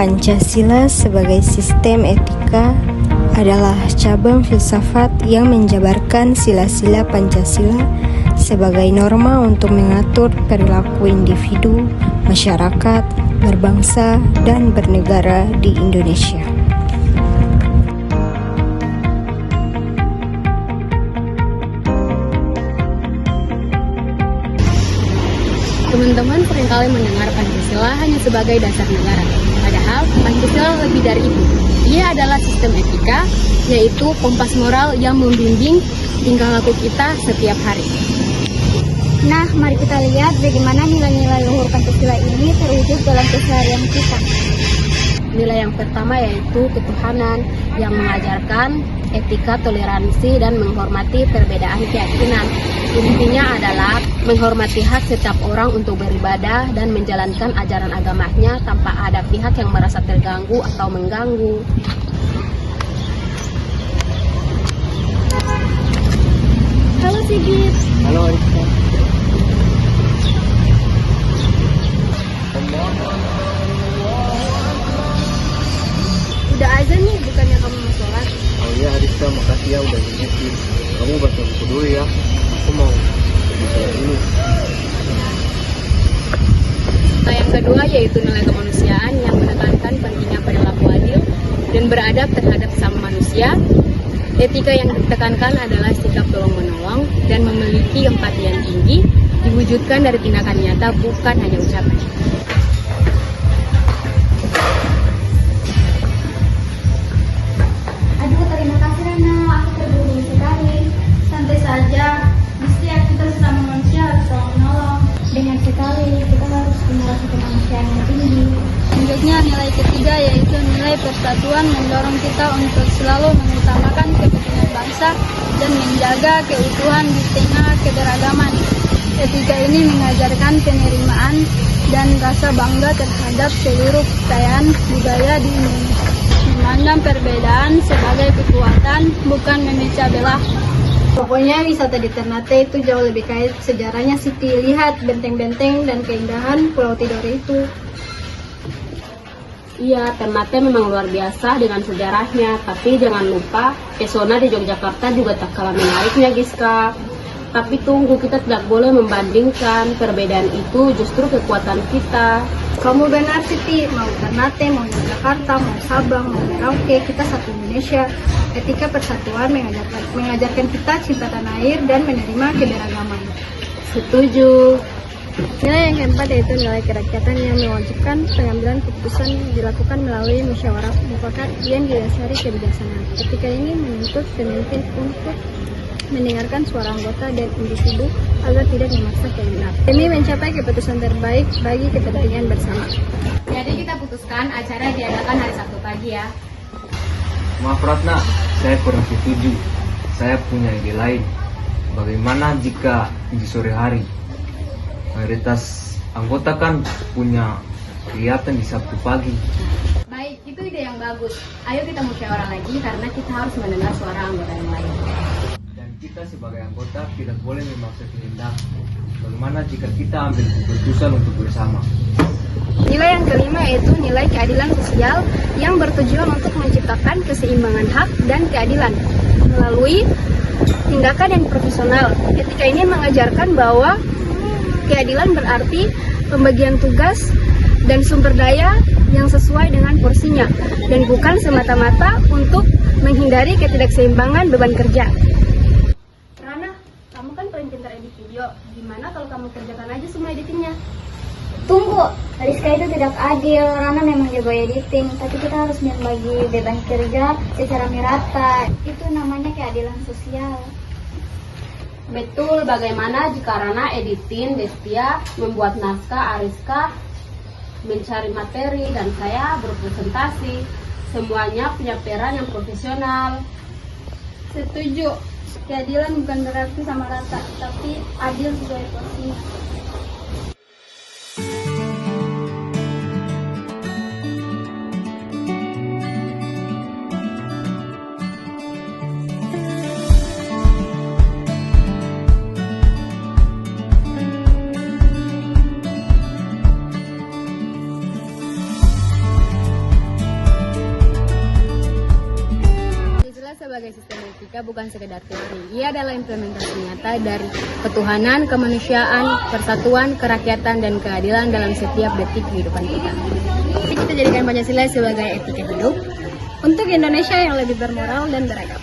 Pancasila sebagai sistem etika adalah cabang filsafat yang menjabarkan sila-sila Pancasila sebagai norma untuk mengatur perilaku individu, masyarakat, berbangsa, dan bernegara di Indonesia. Teman-teman seringkali mendengar Pancasila hanya sebagai dasar negara. Padahal Pancasila lebih dari itu. Ia adalah sistem etika, yaitu kompas moral yang membimbing tingkah laku kita setiap hari. Nah, mari kita lihat bagaimana nilai-nilai luhur Pancasila ini terwujud dalam keseharian kita. Nilai yang pertama yaitu ketuhanan yang mengajarkan etika, toleransi, dan menghormati perbedaan keyakinan. Intinya adalah menghormati hak setiap orang untuk beribadah dan menjalankan ajaran agamanya tanpa ada pihak yang merasa terganggu atau mengganggu. Halo Sigit. Halo Arifka. Udah azan nih, bukannya kamu mau sholat? Oh iya Arifka, makasih ya udah ngingetin. Kamu baca buku dulu ya. Aku mau pergi sholat dulu. Nah, yang kedua yaitu nilai kemanusiaan yang menekankan pentingnya perilaku adil dan beradab terhadap sesama manusia. Etika yang ditekankan adalah sikap tolong-menolong dan memiliki empati yang tinggi, diwujudkan dari tindakan nyata bukan hanya ucapan. Aduh, terima kasih Rana, aku terburu-buru sekali. Santai saja, setiap kita sesama manusia harus tolong menolong. Dengan sekali, kita harus punya rasa kemanusiaan yang tinggi. Selanjutnya nilai ketiga yaitu nilai persatuan mendorong kita untuk selalu mengutamakan kepentingan bangsa dan menjaga keutuhan di tengah keberagaman. Etika ini mengajarkan penerimaan dan rasa bangga terhadap seluruh kekayaan budaya di Indonesia. Memandang perbedaan sebagai kekuatan, bukan memecah belah. Pokoknya wisata di Ternate itu jauh lebih kaya sejarahnya, Siti. Lihat benteng-benteng dan keindahan Pulau Tidore itu. Iya, Ternate memang luar biasa dengan sejarahnya, tapi jangan lupa pesona di Yogyakarta juga tak kalah menariknya, Giska. Tapi tunggu, kita tidak boleh membandingkan, perbedaan itu justru kekuatan kita. Kamu benar, Siti. Mau Ternate, mau Yogyakarta, mau Sabang, mau Merauke, kita satu Indonesia. Etika persatuan mengajarkan kita cinta tanah air dan menerima keberagaman. Setuju. Nilai yang keempat yaitu nilai kerakyatan yang mewajibkan pengambilan keputusan dilakukan melalui musyawarah mufakat yang didasari kebijaksanaan. Etika ini menuntut pemimpin untuk mendengarkan suara anggota dan individu agar tidak memaksa kehendak demi mencapai keputusan terbaik bagi kepentingan bersama. Jadi kita putuskan acara diadakan hari Sabtu pagi ya. Maaf Ratna, saya kurang setuju. Saya punya ide lain. Bagaimana jika di sore hari? Mayoritas anggota kan punya kegiatan di Sabtu pagi. Baik, itu ide yang bagus. Ayo kita musyawarah lagi karena kita harus mendengar suara anggota yang lain. Dan kita sebagai anggota tidak boleh memaksa kehendak. Bagaimana jika kita ambil keputusan untuk bersama? Nilai yang kelima yaitu nilai keadilan sosial yang bertujuan untuk menciptakan keseimbangan hak dan keadilan melalui tindakan yang profesional. Etika ini mengajarkan bahwa keadilan berarti pembagian tugas dan sumber daya yang sesuai dengan porsinya dan bukan semata-mata untuk menghindari ketidakseimbangan beban kerja. Rana, kamu kan paling pintar edit video. Gimana kalau kamu kerjakan aja semua editingnya? Tunggu, Rizka itu tidak adil. Rana memang jago editing, tapi kita harus membagi beban kerja secara merata. Itu namanya keadilan sosial. Betul, bagaimana jika Rana editin, Destia membuat naskah, Ariska mencari materi, dan saya berpresentasi. Semuanya punya peran yang profesional. Setuju, keadilan bukan berarti sama rata, tapi adil sesuai porsinya. sebagai sistem etika bukan sekedar teori. Ia adalah implementasi nyata dari ketuhanan, kemanusiaan, persatuan, kerakyatan, dan keadilan dalam setiap detik kehidupan kita. Jadi kita jadikan Pancasila sebagai etika hidup untuk Indonesia yang lebih bermoral dan beragam.